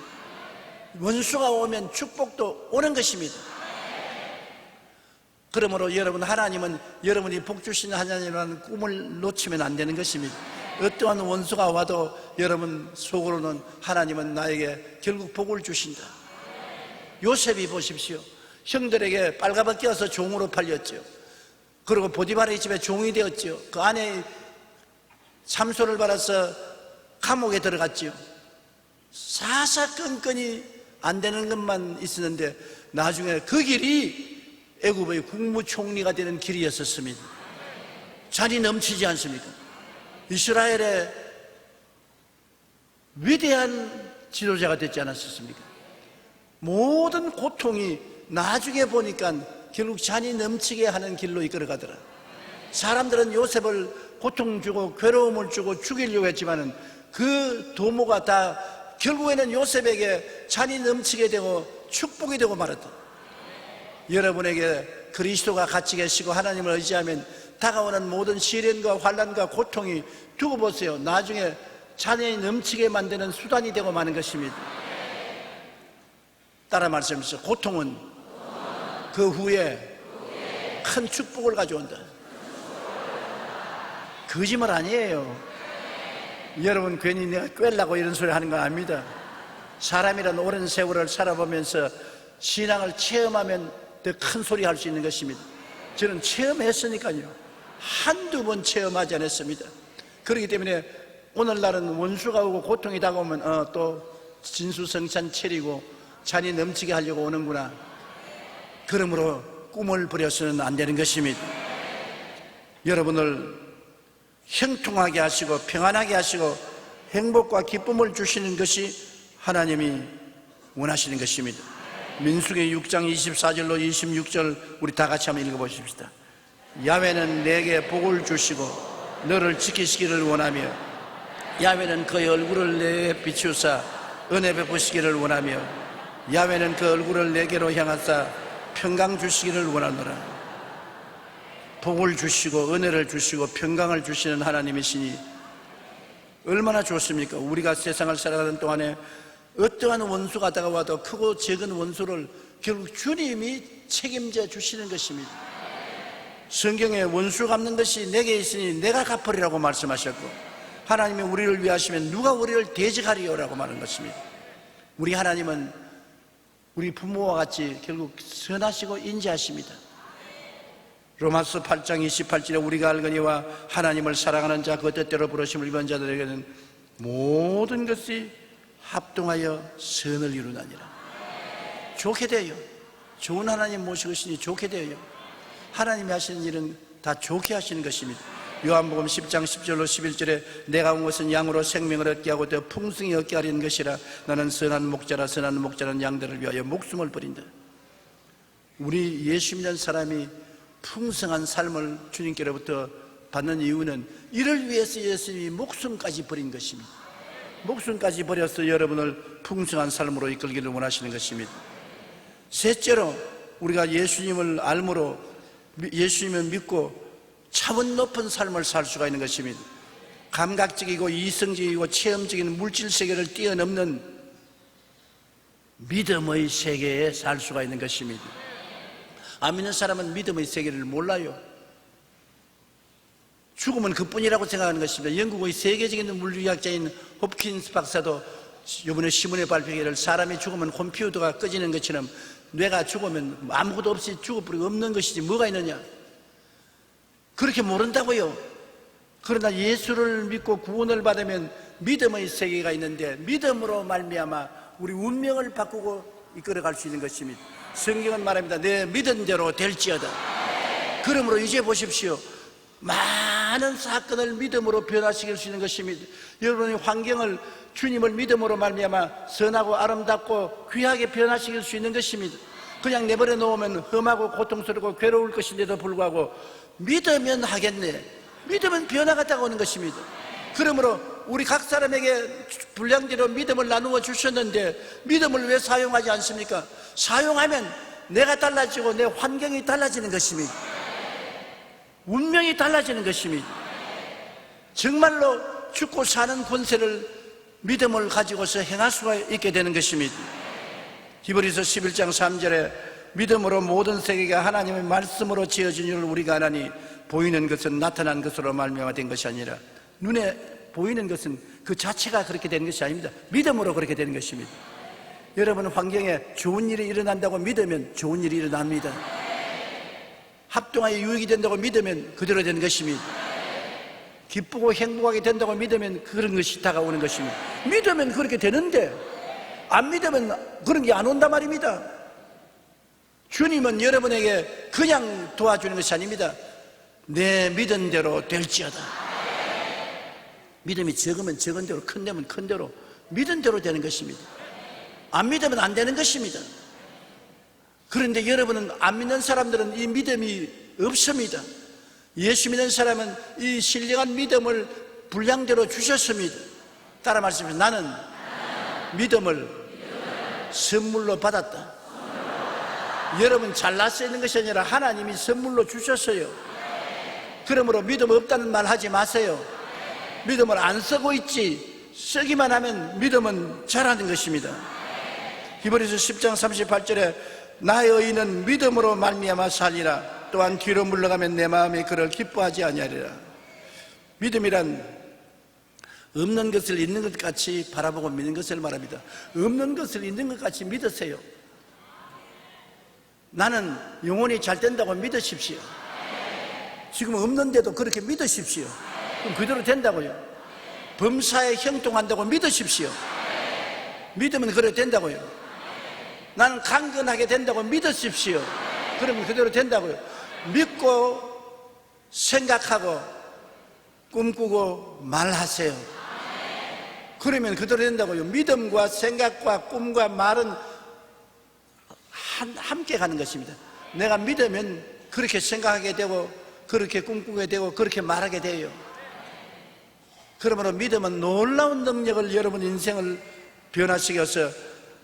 원수가 오면 축복도 오는 것입니다. 그러므로 여러분, 하나님은 여러분이 복 주시는 하나님이라는 꿈을 놓치면 안 되는 것입니다. 어떠한 원수가 와도 여러분 속으로는 하나님은 나에게 결국 복을 주신다. 요셉이 보십시오. 형들에게 빨가벗겨서 종으로 팔렸죠. 그리고 보디바르의 집에 종이 되었죠. 그 안에 참소를 받아서 감옥에 들어갔죠. 사사건건이 안 되는 것만 있었는데 나중에 그 길이 애굽의 국무총리가 되는 길이었었습니다. 잔이 넘치지 않습니까? 이스라엘의 위대한 지도자가 됐지 않았습니까? 모든 고통이 나중에 보니까 결국 잔이 넘치게 하는 길로 이끌어가더라. 사람들은 요셉을 고통 주고 괴로움을 주고 죽이려고 했지만은 그 도모가 다 결국에는 요셉에게 잔이 넘치게 되고 축복이 되고 말았다. 여러분에게 그리스도가 같이 계시고 하나님을 의지하면 다가오는 모든 시련과 환난과 고통이, 두고 보세요, 나중에 잔이 넘치게 만드는 수단이 되고 마는 것입니다. 따라 말씀하시죠. 고통은 그 후에 큰 축복을 가져온다. 거짓말 아니에요. 여러분, 괜히 내가 꿰려고 이런 소리 하는 거 아닙니다. 사람이란 오랜 세월을 살아보면서 신앙을 체험하면 더 큰 소리 할 수 있는 것입니다. 저는 체험했으니까요. 한두 번 체험하지 않았습니다. 그렇기 때문에 오늘날은 원수가 오고 고통이 다가오면 또 진수성찬 차리고 잔이 넘치게 하려고 오는구나. 그러므로 꿈을 버려서는 안 되는 것입니다. 여러분을 형통하게 하시고 평안하게 하시고 행복과 기쁨을 주시는 것이 하나님이 원하시는 것입니다. 민수기 6장 24절로 26절 우리 다 같이 한번 읽어보십시다. 야훼는 내게 복을 주시고 너를 지키시기를 원하며, 야훼는 그의 얼굴을 내게 비추사 은혜 베푸시기를 원하며, 야훼는 그 얼굴을 내게로 향하사 평강 주시기를 원하노라. 복을 주시고 은혜를 주시고 평강을 주시는 하나님이시니 얼마나 좋습니까? 우리가 세상을 살아가는 동안에 어떠한 원수가 다가와도 크고 작은 원수를 결국 주님이 책임져 주시는 것입니다. 성경에 원수 갚는 것이 내게 있으니 내가 갚으리라고 말씀하셨고, 하나님이 우리를 위하시면 누가 우리를 대적하리요라고 말하는 것입니다. 우리 하나님은 우리 부모와 같이 결국 선하시고 인자하십니다. 로마서 8장 28절에 우리가 알거니와 하나님을 사랑하는 자 그 뜻대로 부르심을 입은 자들에게는 모든 것이 합동하여 선을 이루나니라. 좋게 돼요. 좋은 하나님 모시고 있으니 좋게 돼요. 하나님이 하시는 일은 다 좋게 하시는 것입니다. 요한복음 10장 10절로 11절에 내가 온 것은 양으로 생명을 얻게 하고 더 풍성히 얻게 하려는 것이라. 나는 선한 목자라. 선한 목자는 양들을 위하여 목숨을 버린다. 우리 예수 믿는 사람이 풍성한 삶을 주님께로부터 받는 이유는 이를 위해서 예수님이 목숨까지 버린 것입니다. 목숨까지 버려서 여러분을 풍성한 삶으로 이끌기를 원하시는 것입니다. 셋째로, 우리가 예수님을 알므로 예수님을 믿고 차원 높은 삶을 살 수가 있는 것입니다. 감각적이고 이성적이고 체험적인 물질 세계를 뛰어넘는 믿음의 세계에 살 수가 있는 것입니다. 안 믿는 사람은 믿음의 세계를 몰라요. 죽음은 그뿐이라고 생각하는 것입니다. 영국의 세계적인 물리학자인 홉킨스 박사도 이번에 신문에 발표하기를 사람이 죽으면 컴퓨터가 꺼지는 것처럼 뇌가 죽으면 아무것도 없이 죽어버리고 없는 것이지 뭐가 있느냐, 그렇게 모른다고요. 그러나 예수를 믿고 구원을 받으면 믿음의 세계가 있는데 믿음으로 말미암아 우리 운명을 바꾸고 이끌어갈 수 있는 것입니다. 성경은 말합니다. 내 믿은 대로 될지어다. 그러므로 이제 보십시오. 많은 사건을 믿음으로 변화시킬 수 있는 것입니다. 여러분의 환경을 주님을 믿음으로 말미암아 선하고 아름답고 귀하게 변화시킬 수 있는 것입니다. 그냥 내버려 놓으면 험하고 고통스럽고 괴로울 것인데도 불구하고 믿으면 하겠네, 믿으면 변화가 다가오는 것입니다. 그러므로 우리 각 사람에게 분량대로 믿음을 나누어 주셨는데 믿음을 왜 사용하지 않습니까? 사용하면 내가 달라지고 내 환경이 달라지는 것입니다. 운명이 달라지는 것입니다. 정말로 죽고 사는 권세를 믿음을 가지고서 행할 수가 있게 되는 것입니다. 히브리서 11장 3절에 믿음으로 모든 세계가 하나님의 말씀으로 지어진 줄 우리가 아나니 보이는 것은 나타난 것으로 말미암아 된 것이 아니라, 눈에 보이는 것은 그 자체가 그렇게 되는 것이 아닙니다. 믿음으로 그렇게 되는 것입니다. 여러분 환경에 좋은 일이 일어난다고 믿으면 좋은 일이 일어납니다. 합동하여 유익이 된다고 믿으면 그대로 되는 것입니다. 기쁘고 행복하게 된다고 믿으면 그런 것이 다가오는 것입니다. 믿으면 그렇게 되는데 안 믿으면 그런 게 안 온단 말입니다. 주님은 여러분에게 그냥 도와주는 것이 아닙니다. 내 믿은 대로 될지어다. 믿음이 적으면 적은 대로, 큰 데면 큰 대로, 믿은 대로 되는 것입니다. 안 믿으면 안 되는 것입니다. 그런데 여러분은, 안 믿는 사람들은 이 믿음이 없습니다. 예수 믿는 사람은 이 신령한 믿음을 분량대로 주셨습니다. 따라 말씀하세요. 나는 믿음을 선물로 받았다. 여러분 잘나서 있는 것이 아니라 하나님이 선물로 주셨어요. 그러므로 믿음 없다는 말 하지 마세요. 믿음을 안 쓰고 있지, 쓰기만 하면 믿음은 자라는 것입니다. 히브리서 10장 38절에 나의 의인은 믿음으로 말미암아 살리라. 또한 뒤로 물러가면 내 마음이 그를 기뻐하지 아니하리라. 믿음이란 없는 것을 있는 것 같이 바라보고 믿는 것을 말합니다. 없는 것을 있는 것 같이 믿으세요. 나는 영혼이 잘 된다고 믿으십시오. 지금 없는데도 그렇게 믿으십시오. 그럼 그대로 된다고요. 범사에 형통한다고 믿으십시오. 믿으면 그래 된다고요. 나는 강건하게 된다고 믿으십시오. 그러면 그대로 된다고요. 믿고 생각하고 꿈꾸고 말하세요. 그러면 그대로 된다고요. 믿음과 생각과 꿈과 말은 함께 가는 것입니다. 내가 믿으면 그렇게 생각하게 되고 그렇게 꿈꾸게 되고 그렇게 말하게 돼요. 그러므로 믿음은 놀라운 능력을 여러분 인생을 변화시켜서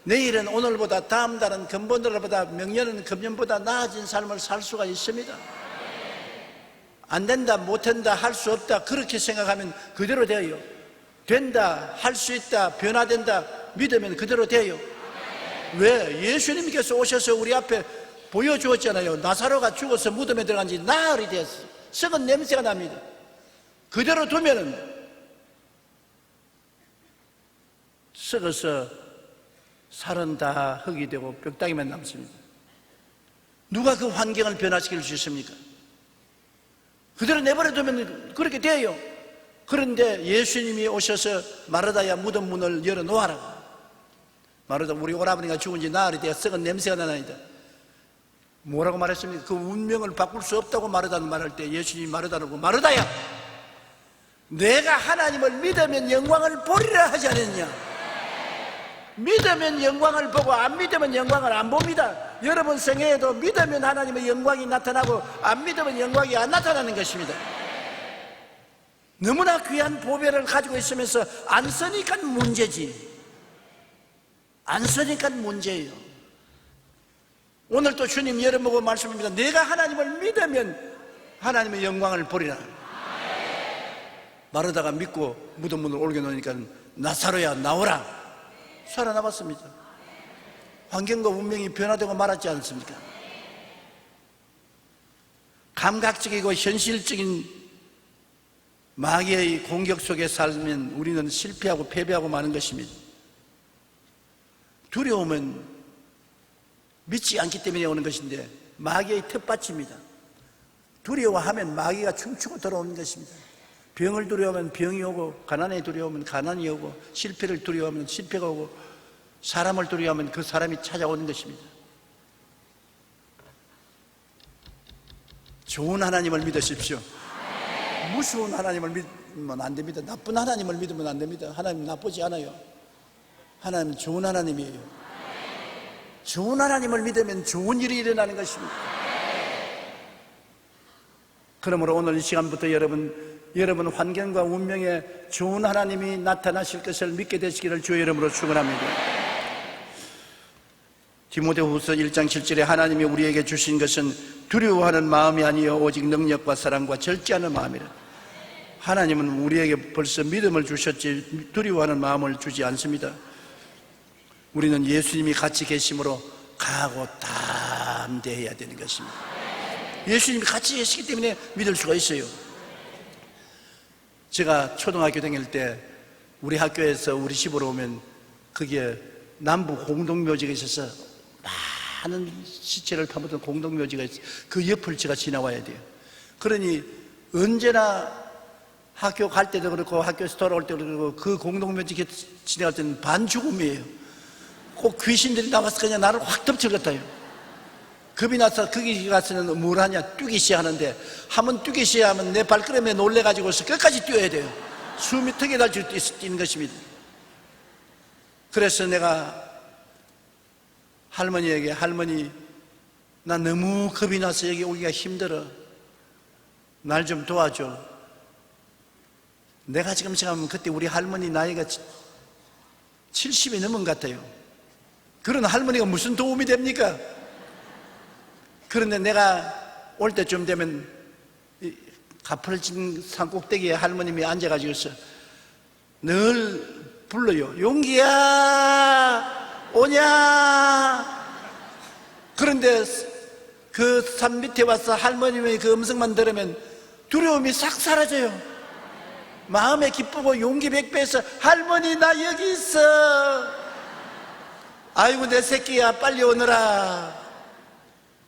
내일은 오늘보다, 다음 달은 근본들보다, 명년은 금년보다 나아진 삶을 살 수가 있습니다. 안 된다, 못한다, 할 수 없다 그렇게 생각하면 그대로 돼요. 된다, 할 수 있다, 변화된다 믿으면 그대로 돼요. 왜? 예수님께서 오셔서 우리 앞에 보여주었잖아요. 나사로가 죽어서 무덤에 들어간 지 나흘이 됐어요. 썩은 냄새가 납니다. 그대로 두면은 썩어서 살은 다 흙이 되고 뼈다귀만 남습니다. 누가 그 환경을 변화시킬 수 있습니까? 그대로 내버려 두면 그렇게 돼요. 그런데 예수님이 오셔서 마르다야 무덤 문을 열어놓아라. 마르다, 우리 오라버니가 죽은 지 나흘이 되어 썩은 냄새가 나나이다. 뭐라고 말했습니까? 그 운명을 바꿀 수 없다고 마르다는 말할 때 예수님이 마르다라고, 마르다야 내가 하나님을 믿으면 영광을 보리라 하지 않았냐? 믿으면 영광을 보고 안 믿으면 영광을 안 봅니다. 여러분 생애에도 믿으면 하나님의 영광이 나타나고 안 믿으면 영광이 안 나타나는 것입니다. 너무나 귀한 보배를 가지고 있으면서 안 쓰니까 문제지. 안 쓰니까 문제예요. 오늘 또 주님 여러분 말씀입니다. 내가 하나님을 믿으면 하나님의 영광을 보리라. 마르다가 믿고 무덤 문을 올겨놓으니까 나사로야 나오라, 살아남았습니다. 환경과 운명이 변화되고 말았지 않습니까? 감각적이고 현실적인 마귀의 공격 속에 살면 우리는 실패하고 패배하고 마는 것입니다. 두려움은 믿지 않기 때문에 오는 것인데 마귀의 텃밭입니다. 두려워하면 마귀가 춤추고 돌아오는 것입니다. 병을 두려워하면 병이 오고, 가난에 두려워하면 가난이 오고, 실패를 두려워하면 실패가 오고, 사람을 두려워하면 그 사람이 찾아오는 것입니다. 좋은 하나님을 믿으십시오. 무서운 하나님을 믿으면 안 됩니다. 나쁜 하나님을 믿으면 안 됩니다. 하나님 나쁘지 않아요. 하나님은 좋은 하나님이에요. 좋은 하나님을 믿으면 좋은 일이 일어나는 것입니다. 그러므로 오늘 이 시간부터 여러분 환경과 운명에 좋은 하나님이 나타나실 것을 믿게 되시기를 주의 이름으로 축원합니다. 디모데후서 1장 7절에 하나님이 우리에게 주신 것은 두려워하는 마음이 아니요 오직 능력과 사랑과 절제하는 마음이라. 하나님은 우리에게 벌써 믿음을 주셨지 두려워하는 마음을 주지 않습니다. 우리는 예수님이 같이 계심으로 강하고 담대해야 되는 것입니다. 예수님이 같이 계시기 때문에 믿을 수가 있어요. 제가 초등학교 다닐 때 우리 학교에서 우리 집으로 오면 거기에 남부 공동묘지가 있어서 많은 시체를 파묻은 공동묘지가 있어요. 그 옆을 제가 지나와야 돼요. 그러니 언제나 학교 갈 때도 그렇고 학교에서 돌아올 때도 그렇고 그 공동묘지 지나갈 때는 반죽음이에요. 꼭 귀신들이 나와서 그냥 나를 확 덮쳐갔다요. 겁이 나서 거기 가서는 뭘 하냐, 뛰기 시작하는데 한번 뛰기 시작하면 내 발걸음에 놀래가지고서 끝까지 뛰어야 돼요. 숨이 턱에 달 줄 뛰는 것입니다. 그래서 내가 할머니에게, 할머니 나 너무 겁이 나서 여기 오기가 힘들어, 날 좀 도와줘. 내가 지금 생각하면 그때 우리 할머니 나이가 70이 넘은 것 같아요. 그런 할머니가 무슨 도움이 됩니까? 그런데 내가 올 때쯤 되면 가펄진 산꼭대기에 할머님이 앉아가지고서 늘 불러요. 용기야 오냐. 그런데 그 산 밑에 와서 할머님의 그 음성만 들으면 두려움이 싹 사라져요. 마음에 기쁘고 용기 백배해서 할머니 나 여기 있어. 아이고 내 새끼야 빨리 오너라.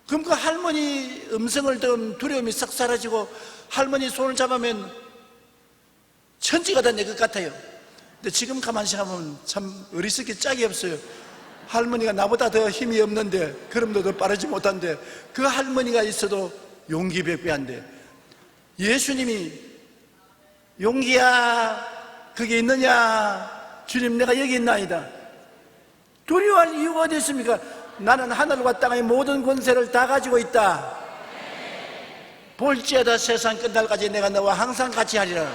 그럼 그 할머니 음성을 들으면 두려움이 싹 사라지고 할머니 손을 잡으면 천지가 다 내 것 같아요. 근데 지금 가만히 생각하면 참 어리석게 짝이 없어요. 할머니가 나보다 더 힘이 없는데, 걸음도 더 빠르지 못한데 그 할머니가 있어도 용기 백배한데, 예수님이 용기야 거기 있느냐, 주님 내가 여기 있나이다. 두려워할 이유가 어디 있습니까? 나는 하늘과 땅의 모든 권세를 다 가지고 있다. 볼지어다 세상 끝날까지 내가 너와 항상 같이 하리라.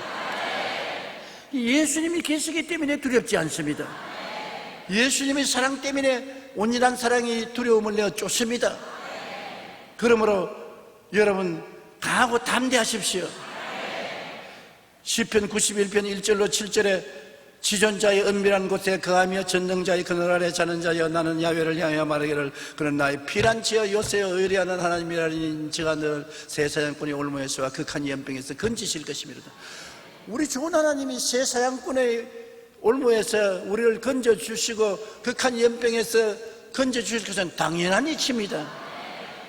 예수님이 계시기 때문에 두렵지 않습니다. 예수님의 사랑 때문에 온전한 사랑이 두려움을 내어 쫓습니다. 그러므로 여러분 강하고 담대하십시오. 시편 91편 1절로 7절에 지존자의 은밀한 곳에 거하며 전능자의 그늘 아래 자는 자여 나는 야훼를 향하여 말하기를 그는 나의 피난처여 요새여 의리하는 하나님이라니 저가 늘 새 사냥꾼의 올무에서와 극한 연병에서 건지실 것입니다. 우리 좋은 하나님이 새 사냥꾼의 올무에서 우리를 건져주시고 극한 연병에서 건져주실 것은 당연한 이치입니다.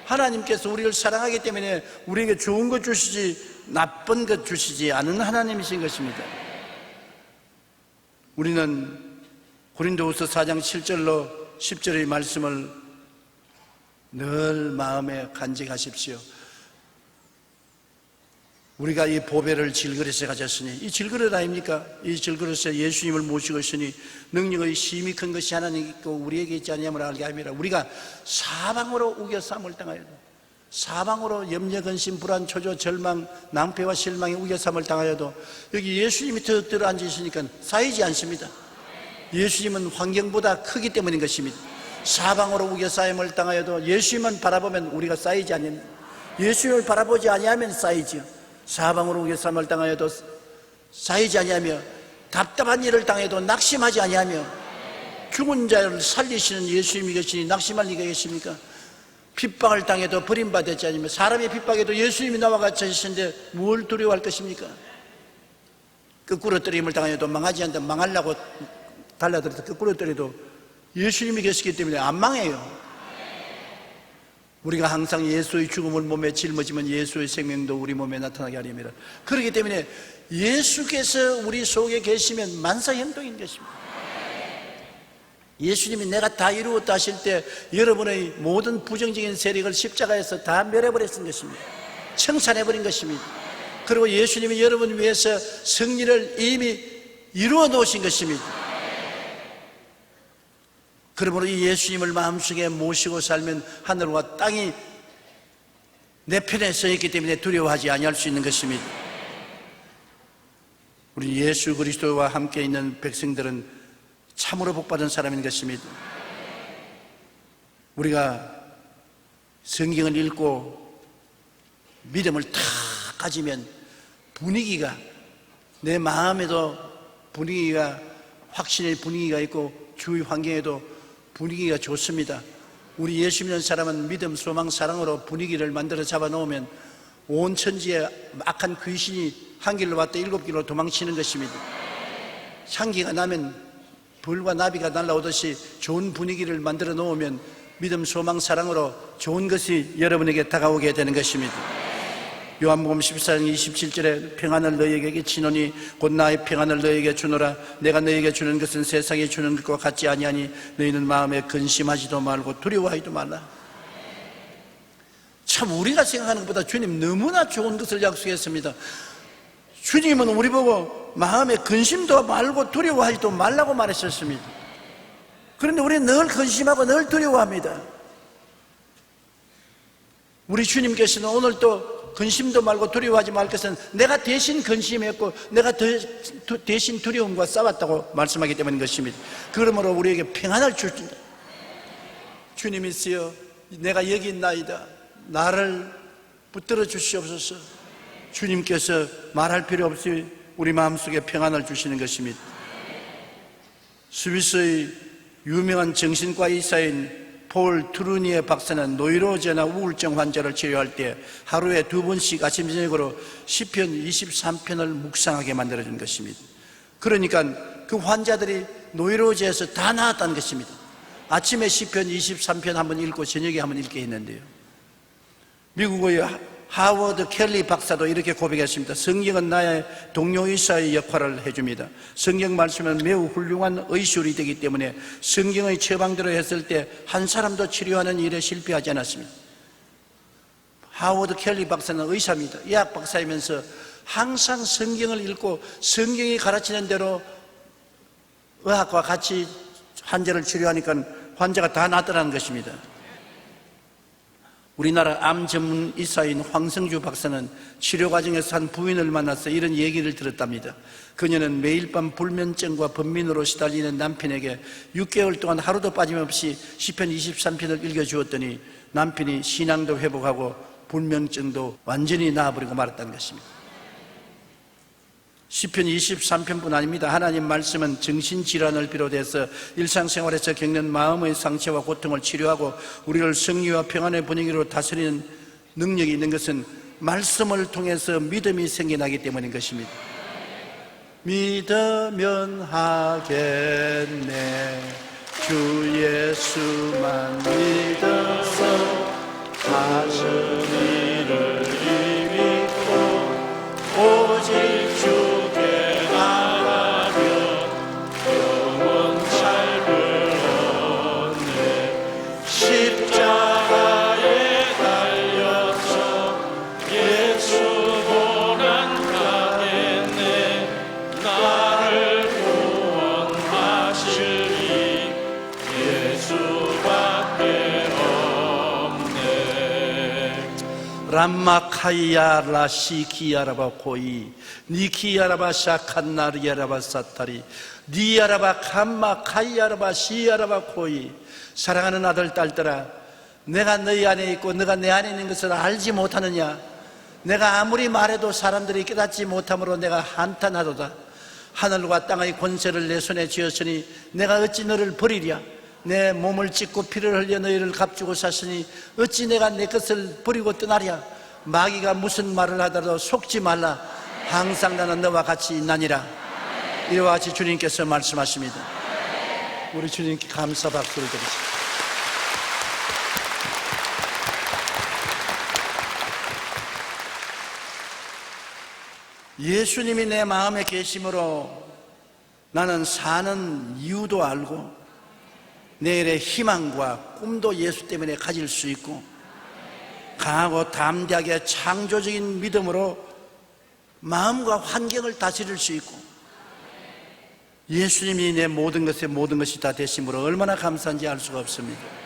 하나님께서 우리를 사랑하기 때문에 우리에게 좋은 것 주시지 나쁜 것 주시지 않은 하나님이신 것입니다. 우리는 고린도후서 4장 7절로 10절의 말씀을 늘 마음에 간직하십시오. 우리가 이 보배를 질그릇에 가졌으니, 이 질그릇 아닙니까? 이 질그릇에 예수님을 모시고 있으니 능력의 심히 큰 것이 하나님 있고 우리에게 있지 아니함을 알게 함이라. 우리가 사방으로 우겨 싸움을 당하여도, 사방으로 염려, 근심, 불안, 초조, 절망, 낭패와 실망에 우겨 싸움을 당하여도 여기 예수님이 더 들어 앉으시니까 쌓이지 않습니다. 예수님은 환경보다 크기 때문인 것입니다. 사방으로 우겨 싸움을 당하여도 예수님만 바라보면 우리가 쌓이지 않습니다. 예수님을 바라보지 아니하면 쌓이지요. 사방으로 우겨 싸움을 당하여도 쌓이지 아니하며 답답한 일을 당해도 낙심하지 아니하며 죽은 자를 살리시는 예수님이 계시니 낙심할 리가 계십니까? 핍박을 당해도 버림받았지 않으며 사람의 핍박에도 예수님이 나와 같이 하시는데 뭘 두려워할 것입니까? 거꾸로 떨어짐을 당해도 망하지 않는다. 망하려고 달라들어도 거꾸로 떨어도 예수님이 계시기 때문에 안 망해요. 우리가 항상 예수의 죽음을 몸에 짊어지면 예수의 생명도 우리 몸에 나타나게 하렵니다. 그렇기 때문에 예수께서 우리 속에 계시면 만사형통인 것입니다. 예수님이 내가 다 이루었다 하실 때 여러분의 모든 부정적인 세력을 십자가에서 다 멸해버렸던 것입니다. 청산해버린 것입니다. 그리고 예수님이 여러분 위해서 승리를 이미 이루어 놓으신 것입니다. 그러므로 이 예수님을 마음속에 모시고 살면 하늘과 땅이 내 편에 서 있기 때문에 두려워하지 아니할 수 있는 것입니다. 우리 예수 그리스도와 함께 있는 백성들은 참으로 복받은 사람인 것입니다. 우리가 성경을 읽고 믿음을 다 가지면 분위기가, 내 마음에도 분위기가, 확신의 분위기가 있고 주위 환경에도 분위기가 좋습니다. 우리 예수 믿는 사람은 믿음, 소망, 사랑으로 분위기를 만들어 잡아놓으면 온 천지에 악한 귀신이 한 길로 왔다 7길로 도망치는 것입니다. 향기가 나면 벌과 나비가 날아오듯이 좋은 분위기를 만들어 놓으면 믿음, 소망, 사랑으로 좋은 것이 여러분에게 다가오게 되는 것입니다. 요한복음 14장 27절에 평안을 너희에게 끼치노니 곧 나의 평안을 너희에게 주노라. 내가 너희에게 주는 것은 세상이 주는 것과 같지 아니하니 너희는 마음에 근심하지도 말고 두려워하지도 말라. 참 우리가 생각하는 것보다 주님 너무나 좋은 것을 약속했습니다. 주님은 우리 보고 마음에 근심도 말고 두려워하지도 말라고 말하셨습니다. 그런데 우리는 늘 근심하고 늘 두려워합니다. 우리 주님께서는 오늘 또 근심도 말고 두려워하지 말 것은 내가 대신 근심했고 내가 대신 두려움과 싸웠다고 말씀하기 때문인 것입니다. 그러므로 우리에게 평안을 주신다. 주님이시여 내가 여기 있나이다. 나를 붙들어 주시옵소서. 주님께서 말할 필요 없이 우리 마음속에 평안을 주시는 것입니다. 스위스의 유명한 정신과 의사인 폴 트루니에 박사는 노이로제나 우울증 환자를 치료할 때 하루에 2번씩 아침 저녁으로 시편 23편을 묵상하게 만들어준 것입니다. 그러니까 그 환자들이 노이로제에서 다 나았다는 것입니다. 아침에 시편 23편 한번 읽고 저녁에 한번 읽게 했는데요, 미국의 하워드 켈리 박사도 이렇게 고백했습니다. 성경은 나의 동료의사의 역할을 해줍니다. 성경 말씀은 매우 훌륭한 의술이 되기 때문에 성경의 처방대로 했을 때 한 사람도 치료하는 일에 실패하지 않았습니다. 하워드 켈리 박사는 의사입니다. 의학 박사이면서 항상 성경을 읽고 성경이 가르치는 대로 의학과 같이 환자를 치료하니까 환자가 다 낫더라는 것입니다. 우리나라 암 전문 의사인 황성주 박사는 치료 과정에서 한 부인을 만나서 이런 얘기를 들었답니다. 그녀는 매일 밤 불면증과 번민으로 시달리는 남편에게 6개월 동안 하루도 빠짐없이 시편 23편을 읽어주었더니 남편이 신앙도 회복하고 불면증도 완전히 나아버리고 말았다는 것입니다. 시편 23편뿐 아닙니다. 하나님 말씀은 정신질환을 비롯해서 일상생활에서 겪는 마음의 상처와 고통을 치료하고 우리를 승리와 평안의 분위기로 다스리는 능력이 있는 것은 말씀을 통해서 믿음이 생겨나기 때문인 것입니다. 믿으면 하겠네, 주 예수만 믿어서 하신 일을 믿고 오직 주께 나가면 영원 삶을 얻네. 십자가에 달려서 예수 고난하겠네. 나를 구원하시리 예수밖에 없네. 람마카이야 라시키야라바 코이 니키야라바 샤칸나리야라바 사타리 니야라바 캄마 카이야라바 시야라바 코이. 사랑하는 아들 딸들아, 내가 너희 안에 있고 너가 내 안에 있는 것을 알지 못하느냐? 내가 아무리 말해도 사람들이 깨닫지 못함으로 내가 한탄하도다. 하늘과 땅의 권세를 내 손에 쥐었으니 내가 어찌 너를 버리랴. 내 몸을 찢고 피를 흘려 너희를 값주고 샀으니 어찌 내가 내 것을 버리고 떠나랴. 마귀가 무슨 말을 하더라도 속지 말라. 항상 나는 너와 같이 있나니라. 이와 같이 주님께서 말씀하십니다. 우리 주님께 감사 박수를 드리십니다. 예수님이 내 마음에 계심으로 나는 사는 이유도 알고 내일의 희망과 꿈도 예수 때문에 가질 수 있고 강하고 담대하게 창조적인 믿음으로 마음과 환경을 다스릴 수 있고 예수님이 내 모든 것이 다 되심으로 얼마나 감사한지 알 수가 없습니다.